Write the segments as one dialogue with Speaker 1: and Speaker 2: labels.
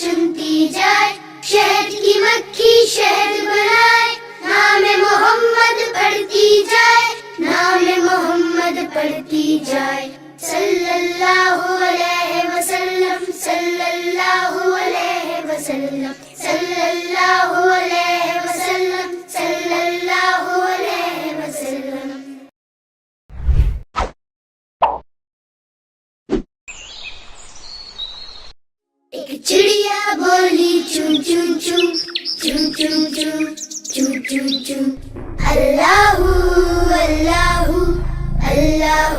Speaker 1: چنتی جائے، شہد کی مکھی شہد بنائے، نام محمد پڑھتی جائے، نام محمد پڑھتی جائے، صلی اللہ علیہ وسلم، صلی اللہ علیہ وسلم، صلی اللہ علیہ وسلم، صلی اللہ علیہ وسلم۔ ایک چڑیا بولی چون چون چون، چون چون چون، چون چون چون، اللہ اللہ اللہ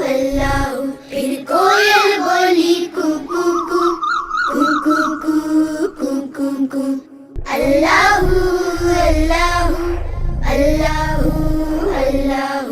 Speaker 1: اللہ۔ پھر کوئل بولی کو کو کو، کو کو کو، کو کو کو، اللہ اللہ اللہ اللہ۔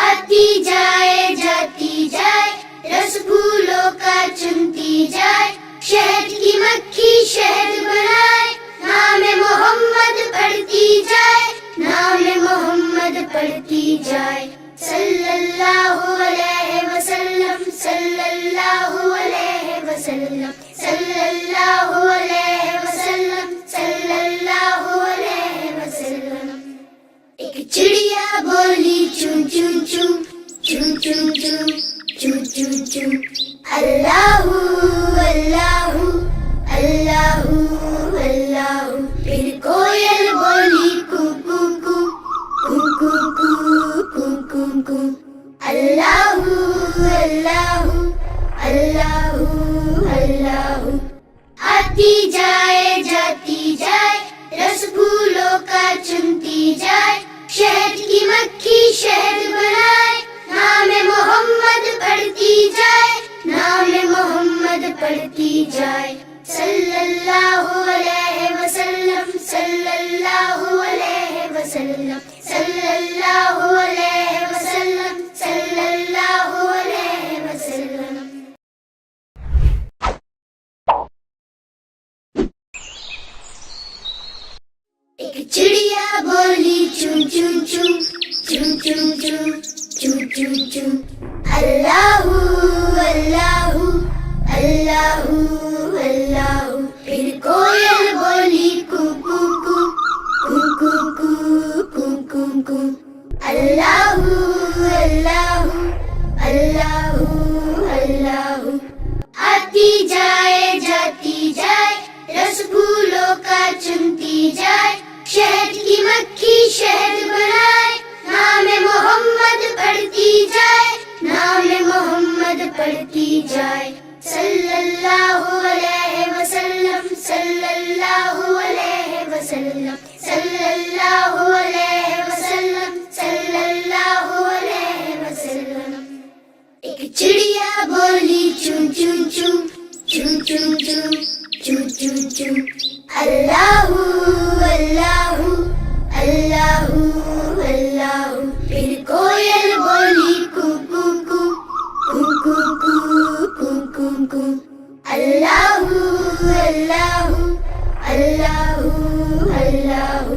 Speaker 1: آتی جائے جاتی جائے، رس پھولوں کا چنتی جائے، شہد کی مکھی شہد بنائے، نام محمد پڑھتی جائے، نام محمد پڑھتی جائے، صلی اللہ علیہ وسلم، صلی اللہ علیہ وسلم، صلی اللہ علیہ وسلم، صلی اللہ علیہ وسلم۔ ایک چڑیا بولی چون چون چون، چون چون چون، چون چون چون، اللہ اللہ اللہ اللہ۔ پھر کوئل بولی کو کو کو، کو کو کو، کو کو کو، اللہ اللہ اللہ اللہ۔ آتی جائے جاتی جائے، رس پھولوں کا چنتی جائے، شہد کی مکھی شہد بنائے، نام محمد پڑھتی جائے، نام محمد پڑھتی جائے، صلی اللہ علیہ وسلم، صلی اللہ علیہ وسلم، صلی اللہ علیہ وسلم، صلی اللہ علیہ وسلم۔ ایک چڑیا بولی چون چون چون، چون چون چون، چون چون چون، اللہ اللہ اللہ اللہ۔ پھر کوئل بولی کو کو کو، کو کو کو، کو کو کو، اللہ اللہ اللہ اللہ۔ آتی جائے جاتی جائے، رس پھولوں کا چنتی جائے، شہد کی مکھی شہد بنائے، نام محمد پڑھتی جائے، نام محمد پڑھتی جائے، صلی اللہ علیہ وسلم، صلی اللہ علیہ وسلم، صلی اللہ علیہ وسلم، صلی اللہ علیہ وسلم۔ ایک چڑیا بولی چون چون چون، چون چون چون، چون چون چون، اللہ اللہ اللہ اللہ۔ پھر کوئل بولی کو کو کو، کو کو کو، کو کو کو، اللہ اللہ اللہ اللہ۔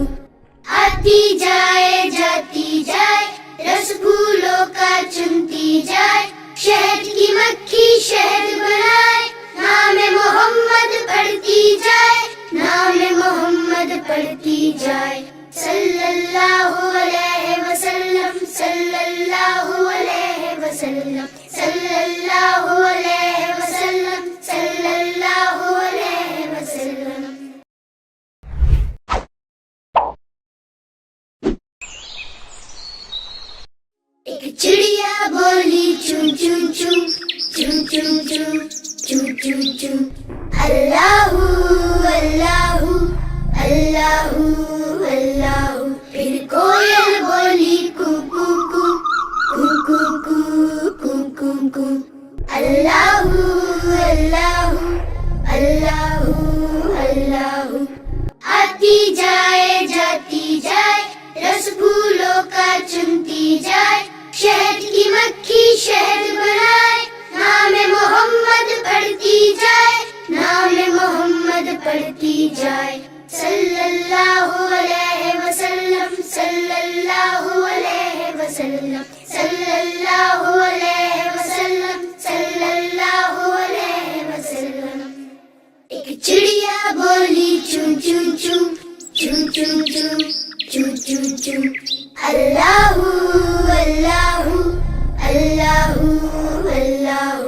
Speaker 1: آتی جائے جاتی جائے، رس پھولوں کا چنتی جائے، شہد کی مکھی شہد بنائے، نام محمد پڑھتی جائے، نام محمد پڑھتی جائے، صلی اللہ علیہ وسلم، صلی اللہ علیہ وسلم، صلی اللہ علیہ وسلم، صلی اللہ علیہ وسلم۔ ایک چڑیا بولی چون چون چون، چون چون چون، چون چون چون، اللہ اللہ اللہ اللہ۔ پھر کوئل بولی کو کو کو، کو کو کو، کو کو کو، اللہ اللہ اللہ اللہ۔ آتی جائے جاتی جائے، رس پھولوں کا چنتی جائے، شہد کی مکھی شہد بنائے، نام محمد پڑھتی جائے، نام محمد پڑھتی جائے، صلی اللہ علیہ وسلم، صلی اللہ علیہ وسلم، صلی اللہ علیہ وسلم، صلی اللہ علیہ وسلم۔ chum chum, chum chum chum. Allahu Allahu Allahu Allahu.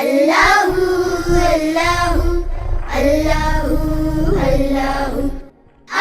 Speaker 1: Allahu Allahu Allahu Allahu.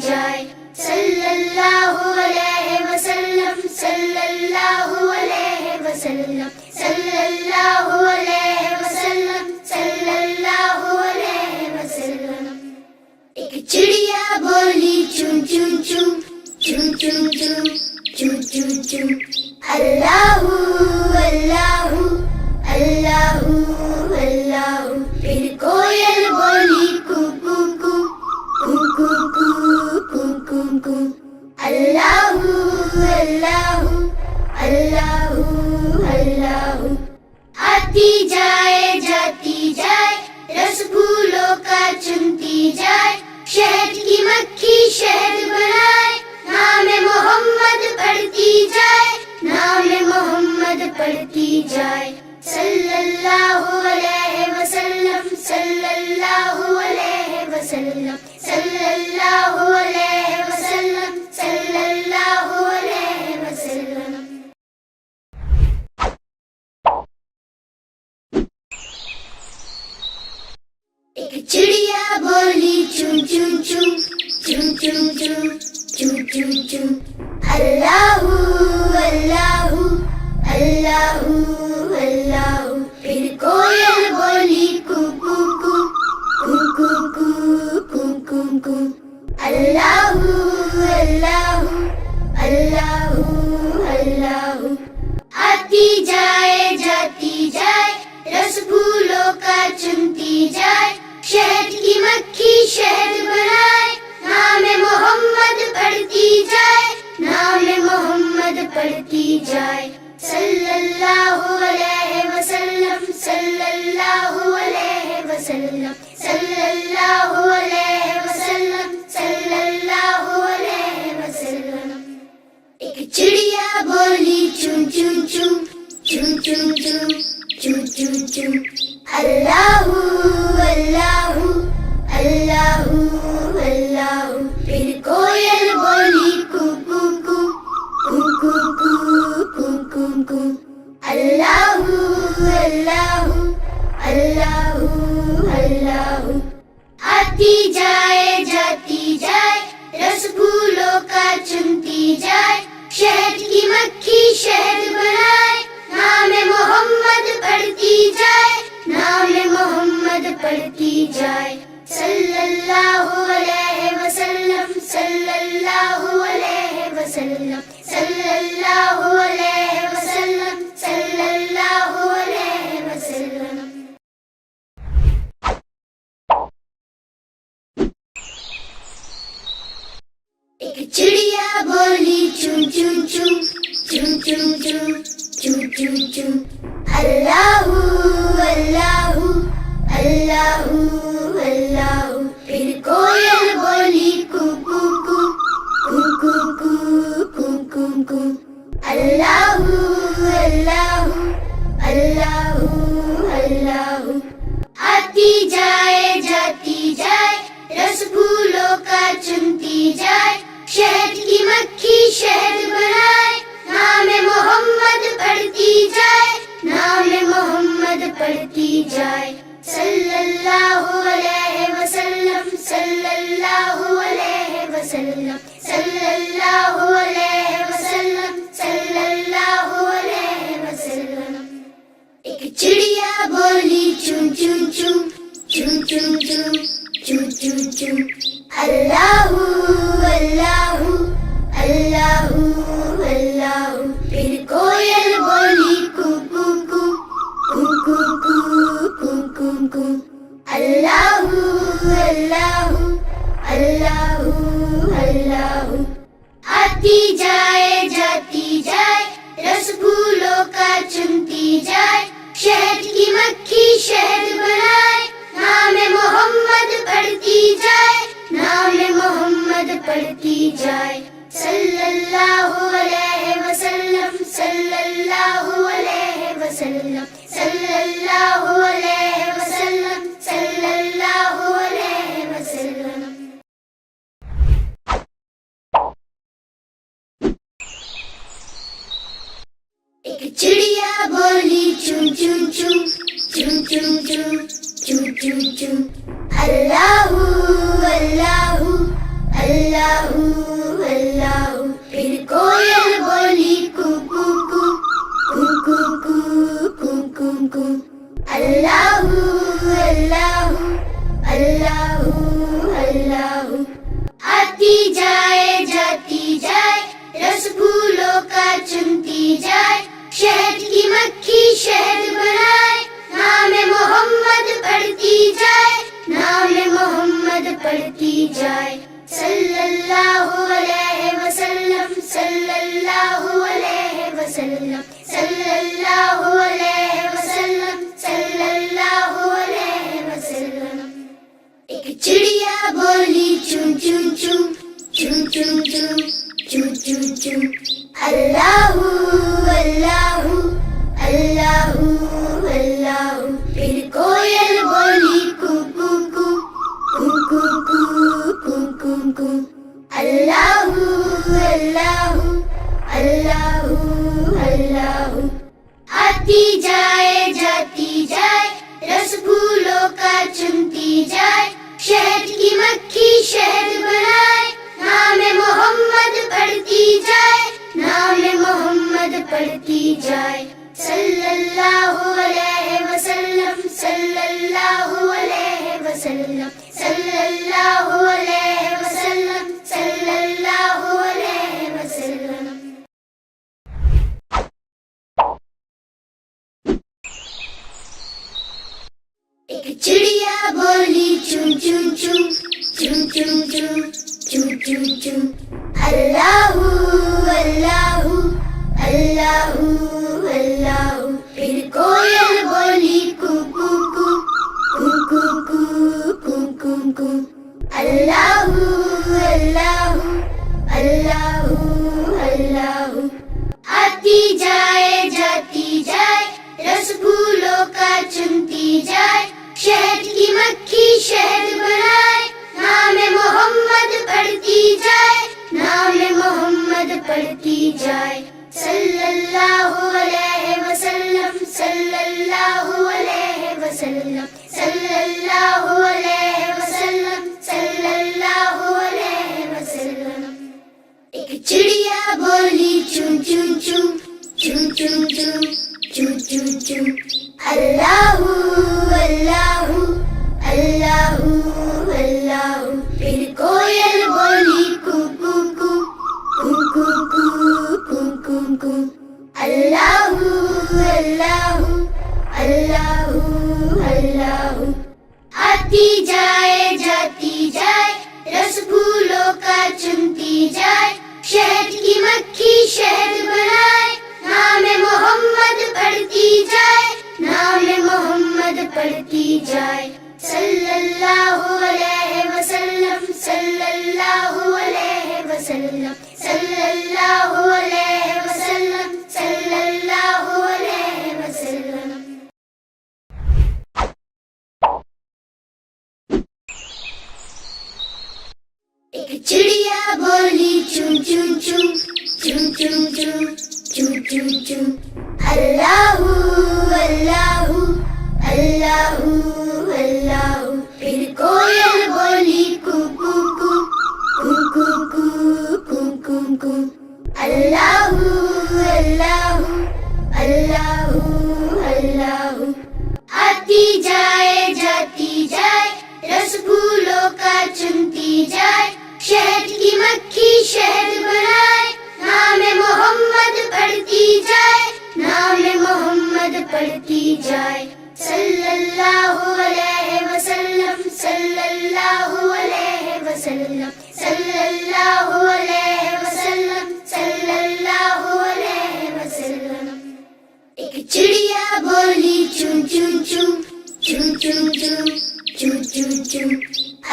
Speaker 1: جائے صلی اللہ علیہ وسلم صلی اللہ علیہ وسلم صلی اللہ علیہ وسلم صلی اللہ علیہ وسلم ایک چڑیا بولی چون چون چون چون چون چون چون چون چون اللہ اللہ اللہ اللہ پھر کوئل بولی کو کو کو کو کو کو کو کو کو اللہ اللہ اللہ اللہ آتی جائے جاتی جائے رس پھولوں کا چنتی جائے شہد کی مکھی شہد بنائے نام محمد پڑھتی جائے نام محمد پڑھتی جائے صلی اللہ علیہ وسلم صلی اللہ علیہ وسلم صلی اللہ علیہ وسلم صلی اللہ علیہ وسلم ایک چڑیا بولی چون چون چون چون چون چون چون چون چون اللہ اللہ اللہ اللہ پھر کوئل بولی کو کو کو کو کو کو کو کو کو اللہ اللہ اللہ اللہ آتی جائے جاتی جائے رس پھولوں کا چنتی جائے شہد کی مکھی شہد بنائے نام محمد پڑھتی جائے نام محمد پڑھتی جائے صلی اللہ علیہ وسلم صلی اللہ علیہ وسلم صلی اللہ علیہ وسلم صلی اللہ علیہ وسلم ایک چڑیا بولی چون چون چون چون چون چون چون چون چون اللہ اللہ اللہ اللہ پھر کوئل بولی کو کو کو کو کو کو کو کو کو اللہ اللہ اللہ اللہ آتی جائے جاتی جائے رس پھولوں کا چنتی جائے شہد کی مکھی شہد بنائے نام محمد پڑھتی جائے نام محمد پڑھتی جائے صلی اللہ علیہ وسلم صلی اللہ علیہ وسلم صلی اللہ علیہ وسلم صلی اللہ علیہ وسلم ایک چڑیا بولی چون چون چون چون چون چون چون چون چون اللہ اللہ اللہ اللہ پھر کوئل بولی کو کو کو کو کو کو کو کو کو اللہ اللہ اللہ اللہ آتی جائے جاتی جائے رس پھولوں کا چنتی جائے شہد کی مکھی شہد بنائے نام محمد پڑھتی جائے نام محمد پڑھتی جائے صلی اللہ علیہ وسلم صلی اللہ علیہ وسلم صلی اللہ علیہ وسلم صلی اللہ علیہ وسلم ایک چڑیا بولی چون چون چون چون چون چون چون چون چون اللہ اللہ اللہ اللہ پھر کوئل بولی کو کو کو کو کو کو کو کو کو اللہ اللہ اللہ اللہ آتی جائے جاتی جائے رس پھولوں کا چنتی جائے شہد کی مکھی شہد بنائے نام محمد پڑھتی جائے نام محمد پڑھتی جائے صلی اللہ علیہ وسلم صلی اللہ علیہ وسلم صلی اللہ علیہ وسلم صلی اللہ علیہ وسلم ایک چڑیا بولی چون چون چون چون چون چون چون چون چون اللہ اللہ اللہ اللہ، پھر کوئل بولی کو کو کو کو کو کو کو کو، اللہ اللہ اللہ اللہ، آتی جائے جاتی جائے، رس پھولوں کا چنتی جائے، شہد کی مکھی شہد بنائے، نام محمد پڑھتی جائے، نام محمد پڑھتی جائے، صلی اللہ علیہ وسلم صلی اللہ علیہ وسلم صلی اللہ علیہ وسلم صلی اللہ علیہ وسلم۔ ایک چڑیا بولی چون چون چون چون چون چون چون چون چون، اللہ اللہ اللہ اللہ، پھر کوئل بولی کو کو کو کو کو کو کو کو کو، اللہ اللہ اللہ اللہ، آتی جائے جاتی جائے، رس پھولوں کا چنتی جائے، شہد کی مکھی شہد بنائے، نام محمد پڑھتی جائے، نام محمد پڑھتی جائے، صلی اللہ علیہ وسلم صلی اللہ علیہ وسلم صلی اللہ علیہ وسلم صلی اللہ علیہ وسلم۔ ایک چڑیا بولی چون چون چون چون چون چون چون چون چون، اللہ اللہ اللہ اللہ، پھر کوئل بولی کو کو کو کو کو کو کو کو کو، اللہ اللہ اللہ اللہ، آتی جائے جاتی جائے، رس پھولوں کا چنتی جائے، شہد کی مکھی شہد بنائے، نام محمد پڑھتی جائے، نام محمد پڑھتی جائے، صلی اللہ علیہ وسلم صلی اللہ علیہ وسلم صلی اللہ علیہ وسلم صلی اللہ علیہ وسلم۔ ایک چڑیا بولی چون چون چون چون چون چون چون چون چون، اللہ اللہ اللہ اللہ، پھر کوئل بولی کو کو کو کو کو کو کو کو کو، اللہ اللہ اللہ اللہ، آتی جائے جاتی جائے، رس پھولوں کا چنتی جائے، شہد کی مکھی شہد بنائے، نام محمد پڑھتی جائے، نام محمد پڑھتی جائے، صلی اللہ علیہ وسلم صلی اللہ علیہ وسلم صلی اللہ علیہ وسلم صلی اللہ علیہ وسلم۔ ایک چڑیا بولی چون چون چون چون چون چون چون چون چون، اللہ اللہ اللہ اللہ، پھر کوئل بولی کو کو کو کو کو کو کو کو کو، اللہ اللہ اللہ اللہ، آتی جائے جاتی جائے، رس پھولوں کا چنتی جائے، شہد کی مکھی شہد بنائے، نام محمد پڑھتی جائے، نام محمد پڑھتی جائے، صلی اللہ علیہ وسلم صلی اللہ علیہ وسلم صلی اللہ علیہ وسلم صلی اللہ علیہ وسلم۔ ایک چڑیا بولی چون چون چون چون چون چون چون چون چون،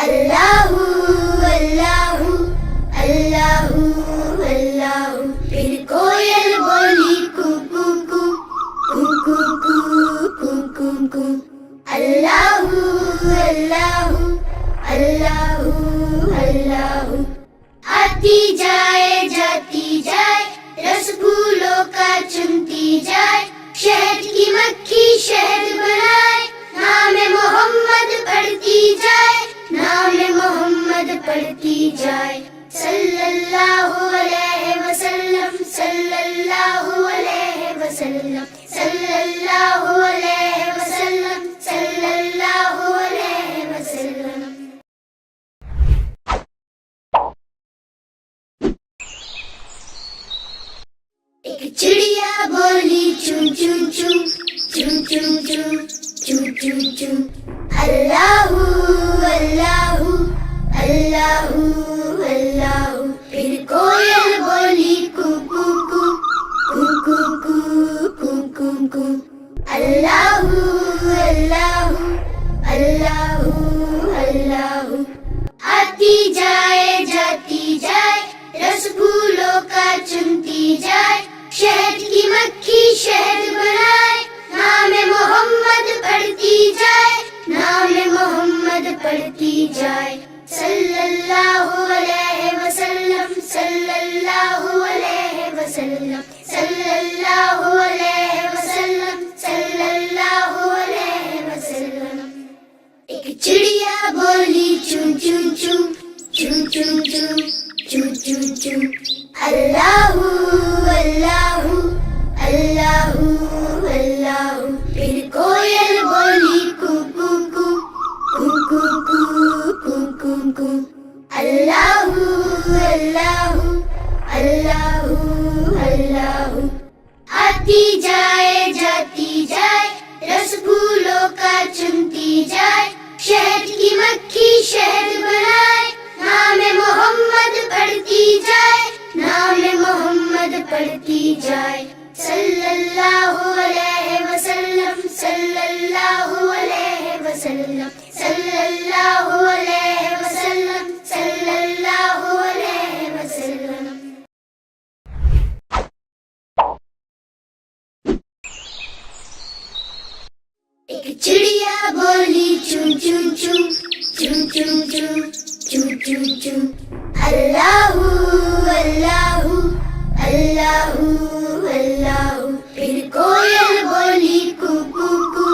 Speaker 1: اللہ اللہ اللہ اللہ، پھر کوئل بولی کو کو کو کو کو کو کو کو کو، اللہ اللہ اللہ اللہ، آتی جائے جاتی جائے، رس پھولوں کا چنتی جائے، شہد کی مکھی شہد بنائے، نام محمد پڑھتی جائے، نام محمد پڑھتی پڑھتی جائے صلی اللہ علیہ وسلم صلی اللہ علیہ وسلم صلی اللہ علیہ وسلم صلی اللہ علیہ وسلم. ایک چڑیا بولی چون چون چون چون چون چون چون چون چون اللہ اللہ اللہ اللہ. پھر کوئل بولی کو کو کو کو کو کو کو کو کو اللہ اللہ اللہ اللہ. آتی جائے جاتی جائے رس پھولوں کا چنتی جائے شہد کی مکھی شہد بنائے نام محمد پڑھتی جائے نام محمد پڑھتی جائے صلی اللہ علیہ وسلم صلی اللہ علیہ وسلم صلی اللہ علیہ وسلم صلی اللہ علیہ وسلم. ایک چڑیا بولی چون چون چون چون چون چون چون چون چون اللہ اللہ اللہ اللہ. پھر کوئل بولی کو کو کو کو کو کو کو کو کو اللہ اللہ اللہ اللہ. آتی جائے جاتی جائے رس پھولوں کا چنتی جائے شہد کی مکھی شہد بنائے نام محمد پڑھتی جائے نام محمد پڑھتی جائے صلی اللہ علیہ وسلم صلی اللہ علیہ وسلم صلی اللہ علیہ وسلم صلی اللہ علیہ وسلم. ایک چڑیا بولی چون چون چون چون چون چون چون چون چون اللہ اللہ اللہ اللہ. پھر کوئل بولی کو کو کو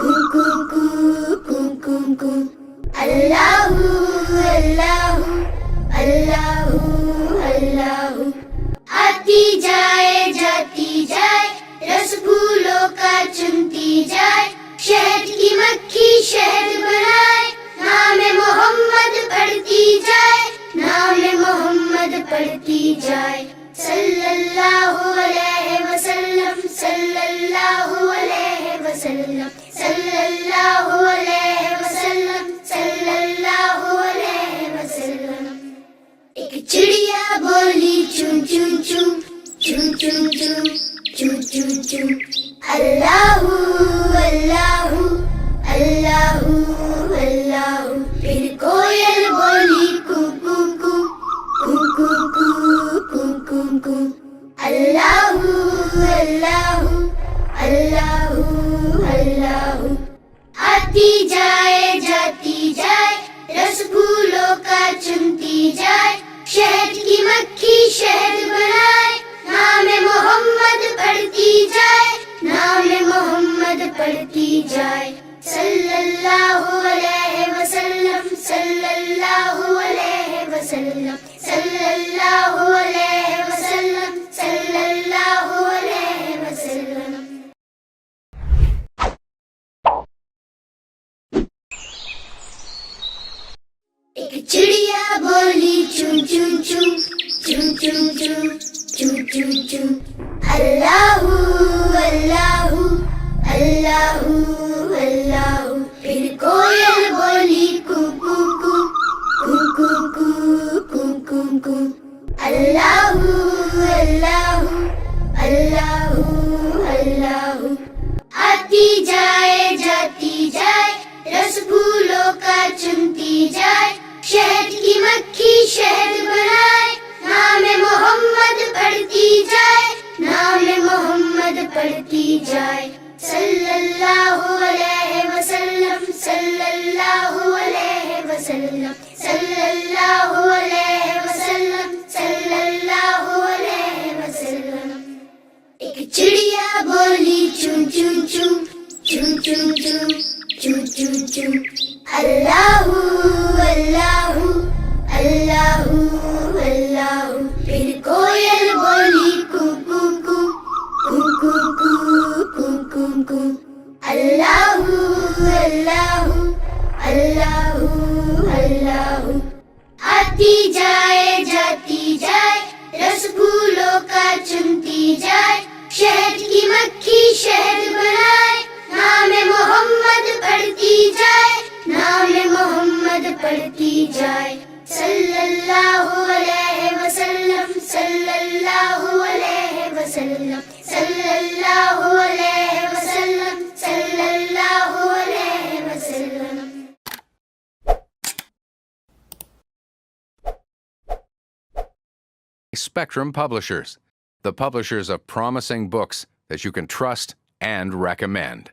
Speaker 1: کو کو کو کو کو کو اللہ اللہ اللہ اللہ. آتی جائے جاتی جائے رس پھولوں کا چنتی جائے شہد کی مکھی شہد بنائے نام محمد پڑھتی جائے نام محمد پڑھتی جائے صلی اللہ علیہ وسلم صلی اللہ علیہ وسلم صلی اللہ علیہ وسلم صلی اللہ علیہ وسلم. ایک چڑیا بولی چون چون چون چون چون چون چون چون چون اللہ اللہ اللہ اللہ. پھر کوئل بولی کو کو کو کو کو کو کو کو کو اللہ اللہ اللہ اللہ. آتی جائے جاتی جائے رس پھولوں کا چنتی جائے شہد کی مکھی شہد بنائے نام محمد پڑھتی جائے نام محمد پڑھتی جائے صلی اللہ علیہ وسلم صلی اللہ علیہ وسلم صلی اللہ علیہ وسلم صلی اللہ علیہ وسلم. ایک چڑیا بولی چون چون چون چون چون چون چون چون چون اللہ اللہ اللہ اللہ. پھر کوئل بولی کو کو کو کو کو کو کو کو کو اللہ اللہ اللہ اللہ. آتی جائے جاتی جائے رس پھولوں کا چنتی جائے شہد کی مکھی شہد بنائے نام محمد پڑھتی جائے نام محمد پڑھتی جائے صلی اللہ علیہ وسلم صلی اللہ علیہ وسلم صلی اللہ علیہ وسلم صلی اللہ علیہ وسلم. ایک چڑیا بولی چون چون چون چون چون چون چون چون چون اللہ اللہ بڑھتی جائے جاتی جائے، رس پھولوں کا چنتی جائے، شہد کی مکھی شہد بنائے، نام محمد پڑھتی جائے، نام محمد پڑھتی جائے، صلی اللہ علیہ وسلم، صلی اللہ علیہ وسلم، صلی اللہ علیہ وسلم، صلی اللہ علیہ وسلم.
Speaker 2: Spectrum Publishers, the publishers of promising books that you can trust and recommend.